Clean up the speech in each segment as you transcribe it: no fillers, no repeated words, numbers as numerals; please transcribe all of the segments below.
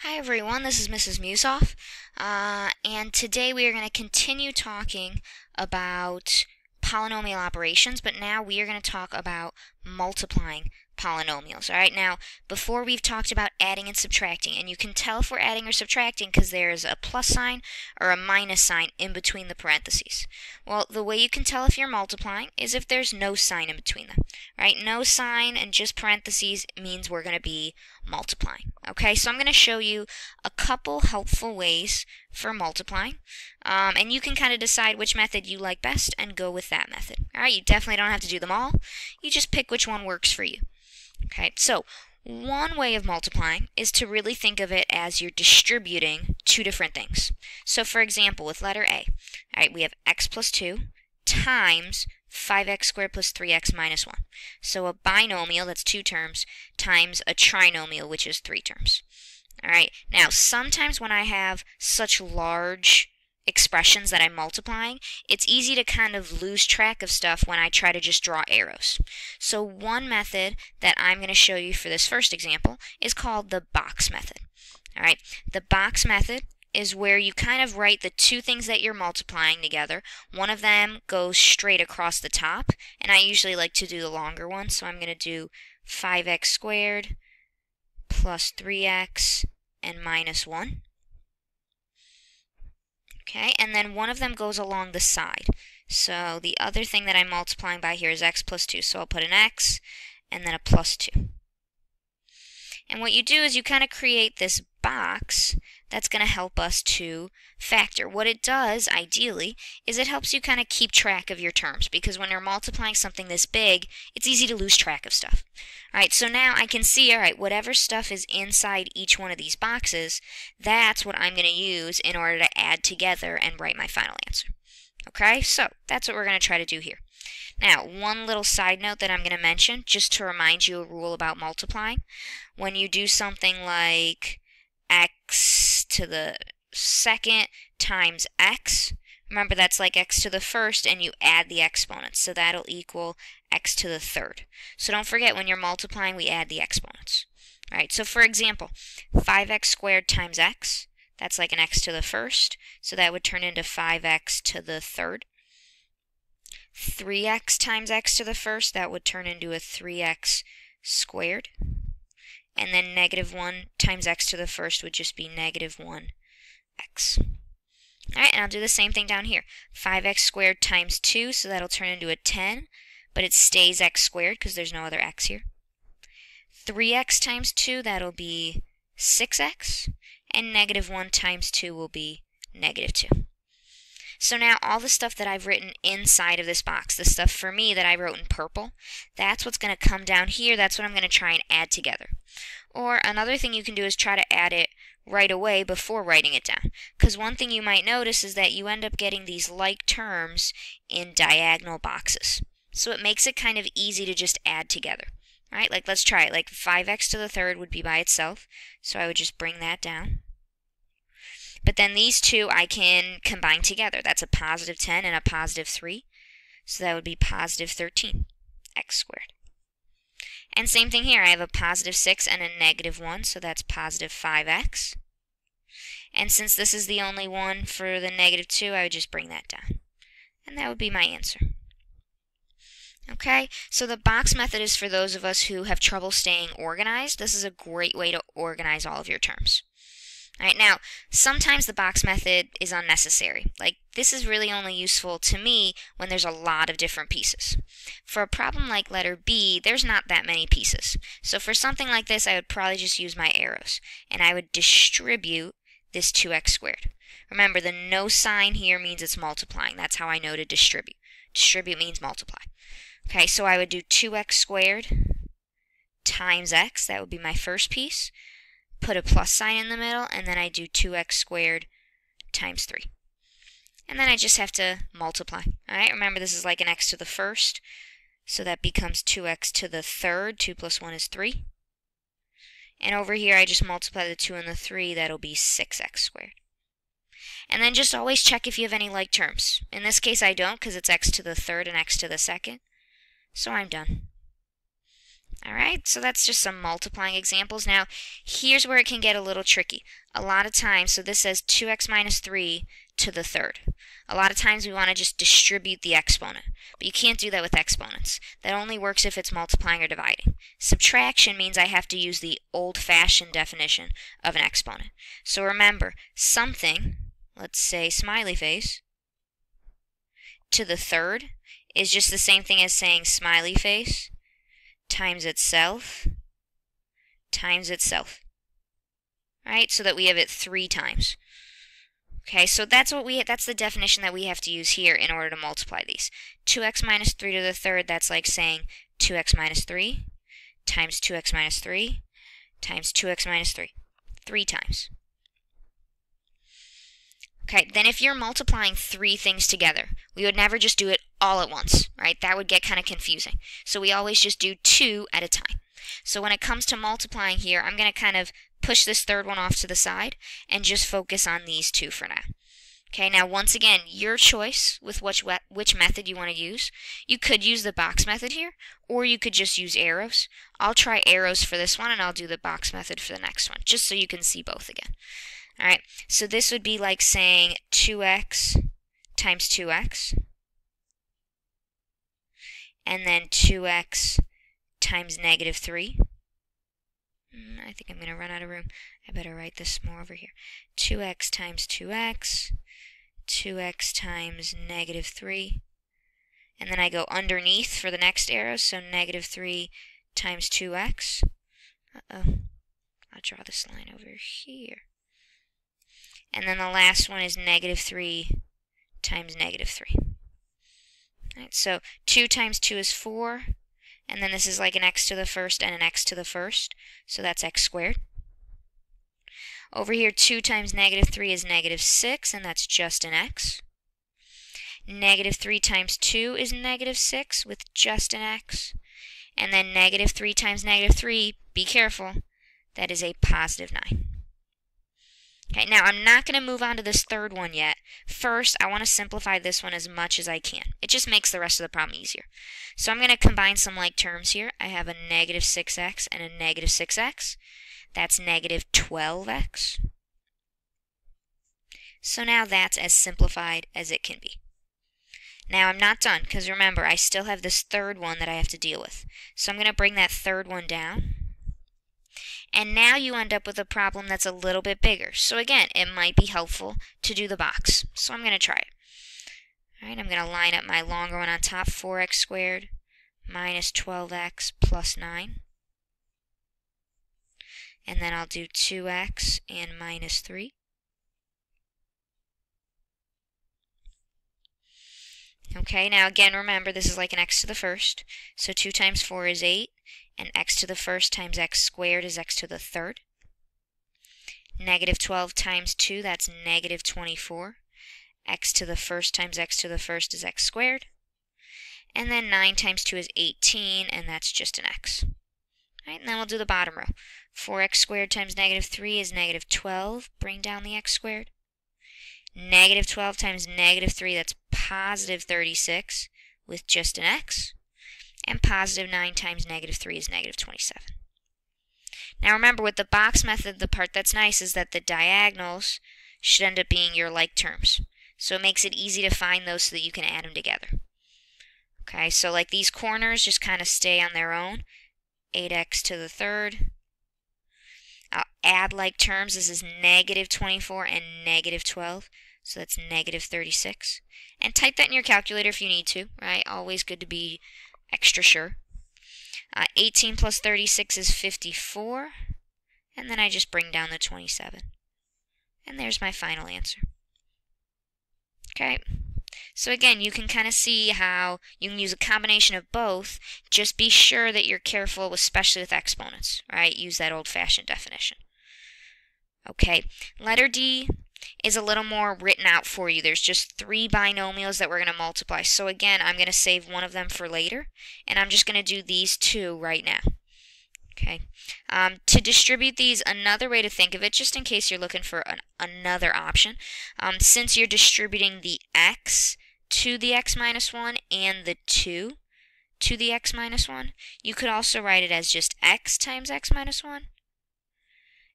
Hi everyone, this is Mrs. Musoff, and today we are going to continue talking about polynomial operations, but now we are going to talk about multiplying polynomials. Alright, now before we've talked about adding and subtracting, and you can tell if we're adding or subtracting because there's a plus sign or a minus sign in between the parentheses. Well, the way you can tell if you're multiplying is if there's no sign in between them. Right? No sign and just parentheses means we're going to be multiplying. Okay, so I'm going to show you a couple helpful ways for multiplying, and you can kind of decide which method you like best and go with that method. All right, you definitely don't have to do them all. You just pick which one works for you. Okay, so one way of multiplying is to really think of it as you're distributing two different things. So for example, with letter A, all right, we have x plus 2 times 5x squared plus 3x minus 1. So a binomial, that's two terms, times a trinomial, which is three terms. Alright, now sometimes when I have such large expressions that I'm multiplying, it's easy to kind of lose track of stuff when I try to just draw arrows. So one method that I'm going to show you for this first example is called the box method. Alright, the box method is where you kind of write the two things that you're multiplying together. One of them goes straight across the top, and I usually like to do the longer one, so I'm going to do 5x squared plus 3x and minus 1. Okay, and then one of them goes along the side. So the other thing that I'm multiplying by here is x plus 2, so I'll put an x and then a plus 2. And what you do is you kind of create this box that's going to help us to factor. What it does, ideally, is it helps you kind of keep track of your terms, because when you're multiplying something this big, it's easy to lose track of stuff. Alright, so now I can see, alright, whatever stuff is inside each one of these boxes, that's what I'm going to use in order to add together and write my final answer. Okay, so that's what we're going to try to do here. Now, one little side note that I'm going to mention, just to remind you a rule about multiplying. When you do something like x to the second times x, remember that's like x to the first, and you add the exponents, so that'll equal x to the third. So don't forget, when you're multiplying, we add the exponents. Alright, so for example, 5x squared times x, that's like an x to the first, so that would turn into 5x to the third. 3x times x to the first, that would turn into a 3x squared. And then negative 1 times x to the first would just be negative 1x. Alright, and I'll do the same thing down here. 5x squared times 2, so that'll turn into a 10, but it stays x squared because there's no other x here. 3x times 2, that'll be 6x, and negative 1 times 2 will be negative 2. So now all the stuff that I've written inside of this box, the stuff for me that I wrote in purple, that's what's going to come down here. That's what I'm going to try and add together. Or another thing you can do is try to add it right away before writing it down. Because one thing you might notice is that you end up getting these like terms in diagonal boxes. So it makes it kind of easy to just add together. Alright, like let's try it. Like 5x to the third would be by itself. So I would just bring that down. But then these two I can combine together. That's a positive 10 and a positive 3. So that would be positive 13x squared. And same thing here. I have a positive 6 and a negative 1, so that's positive 5x. And since this is the only one for the negative 2, I would just bring that down. And that would be my answer. Okay, so the box method is for those of us who have trouble staying organized. This is a great way to organize all of your terms. Alright, now, sometimes the box method is unnecessary. Like, this is really only useful to me when there's a lot of different pieces. For a problem like letter B, there's not that many pieces. So for something like this, I would probably just use my arrows. And I would distribute this 2x squared. Remember, the no sign here means it's multiplying. That's how I know to distribute. Distribute means multiply. Okay, so I would do 2x squared times x. That would be my first piece. Put a plus sign in the middle, and then I do 2x squared times 3. And then I just have to multiply. Alright, remember this is like an x to the first, so that becomes 2x to the third. 2 plus 1 is 3. And over here I just multiply the 2 and the 3, that'll be 6x squared. And then just always check if you have any like terms. In this case I don't, because it's x to the third and x to the second. So I'm done. Alright, so that's just some multiplying examples. Now, here's where it can get a little tricky. A lot of times, so this says 2x minus 3 to the third. A lot of times we want to just distribute the exponent, but you can't do that with exponents. That only works if it's multiplying or dividing. Subtraction means I have to use the old-fashioned definition of an exponent. So remember, something, let's say smiley face, to the third is just the same thing as saying smiley face times itself times itself. Right? So that we have it 3 times. Okay, so that's the definition that we have to use here in order to multiply these. 2x minus 3 to the third, that's like saying 2x minus 3 times 2x minus 3 times 2x minus 3. 3 times. Okay, then if you're multiplying 3 things together, we would never just do it all at once, right? That would get kind of confusing. So we always just do 2 at a time. So when it comes to multiplying here, I'm going to kind of push this third one off to the side and just focus on these 2 for now. Okay, now once again, your choice with which method you want to use. You could use the box method here, or you could just use arrows. I'll try arrows for this one, and I'll do the box method for the next one, just so you can see both again. Alright, so this would be like saying 2x times 2x, and then 2x times negative 3. I think I'm going to run out of room. I better write this more over here. 2x times 2x, 2x times negative 3, and then I go underneath for the next arrow, so negative 3 times 2x. I'll draw this line over here. And then the last one is negative 3 times negative 3. Alright, so 2 times 2 is 4. And then this is like an x to the first and an x to the first. So that's x squared. Over here, 2 times negative 3 is negative 6, and that's just an x. Negative 3 times 2 is negative 6 with just an x. And then negative 3 times negative 3, be careful, that is a positive 9. Okay, now I'm not going to move on to this third one yet. First, I want to simplify this one as much as I can. It just makes the rest of the problem easier. So I'm going to combine some like terms here. I have a negative 6x and a negative 6x. That's negative 12x. So now that's as simplified as it can be. Now I'm not done, because remember, I still have this third one that I have to deal with. So I'm going to bring that third one down. And now you end up with a problem that's a little bit bigger. So again, it might be helpful to do the box. So I'm going to try it. Alright, I'm going to line up my longer one on top, 4x squared minus 12x plus 9. And then I'll do 2x and minus 3. Okay, now again, remember, this is like an x to the first. So 2 times 4 is 8. And x to the first times x squared is x to the third. Negative 12 times 2, that's negative 24. X to the first times x to the first is x squared. And then 9 times 2 is 18, and that's just an x. Right, and then we'll do the bottom row. 4x squared times negative 3 is negative 12. Bring down the x squared. Negative 12 times negative 3, that's positive 36 with just an x. And positive 9 times negative 3 is negative 27. Now remember, with the box method, the part that's nice is that the diagonals should end up being your like terms. So it makes it easy to find those so that you can add them together. Okay, so like these corners just kind of stay on their own. 8x to the third. I'll add like terms. This is negative 24 and negative 12. So that's negative 36. And type that in your calculator if you need to, right? Always good to be extra sure. 18 plus 36 is 54. And then I just bring down the 27. And there's my final answer. Okay. So again, you can kind of see how you can use a combination of both. Just be sure that you're careful, especially with exponents, right? Use that old-fashioned definition. Okay, letter D is a little more written out for you. There's just 3 binomials that we're going to multiply. So again, I'm going to save one of them for later, and I'm just going to do these 2 right now. Okay. To distribute these, another way to think of it, just in case you're looking for another option, since you're distributing the x to the x minus 1 and the 2 to the x minus 1. You could also write it as just x times x minus 1,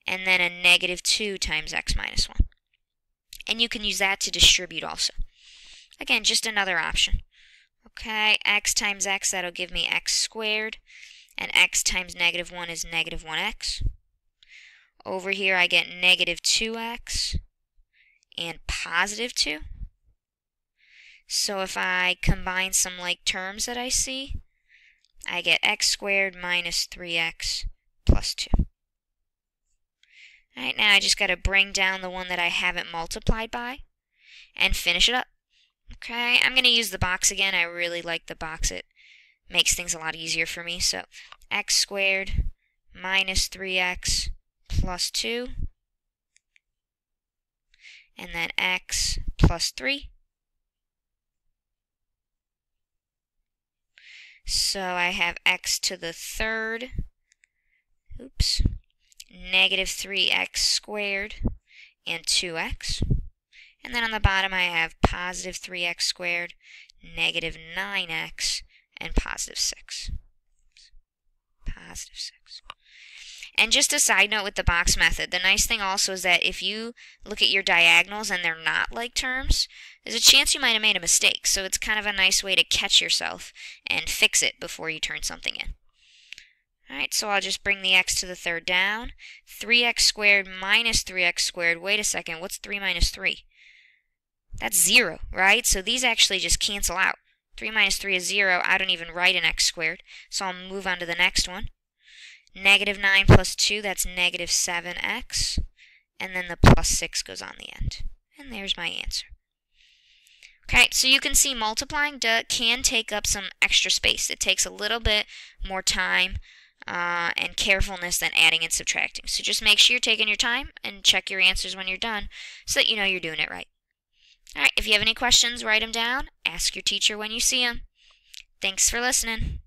and then a negative 2 times x minus 1. And you can use that to distribute also. Again, just another option. Okay, x times x, that'll give me x squared, and x times negative 1 is negative 1x. Over here I get negative 2x and positive 2. So if I combine some like terms that I see, I get x squared minus 3x plus 2. Alright, now I just got to bring down the one that I haven't multiplied by and finish it up. Okay, I'm going to use the box again. I really like the box. It makes things a lot easier for me. So x squared minus 3x plus 2, and then x plus 3. So I have x to the third, negative 3x squared and 2x. And then on the bottom I have positive 3x squared, negative 9x, and positive 6. Positive 6. And just a side note with the box method, the nice thing also is that if you look at your diagonals and they're not like terms, there's a chance you might have made a mistake. So it's kind of a nice way to catch yourself and fix it before you turn something in. Alright, so I'll just bring the x to the third down. 3x squared minus 3x squared. Wait a second, what's 3 minus 3? That's 0, right? So these actually just cancel out. 3 minus 3 is 0. I don't even write an x squared. So I'll move on to the next one. Negative 9 plus 2, that's negative 7x. And then the plus 6 goes on the end. And there's my answer. Okay, so you can see multiplying can take up some extra space. It takes a little bit more time and carefulness than adding and subtracting. So just make sure you're taking your time and check your answers when you're done so that you know you're doing it right. Alright, if you have any questions, write them down. Ask your teacher when you see them. Thanks for listening.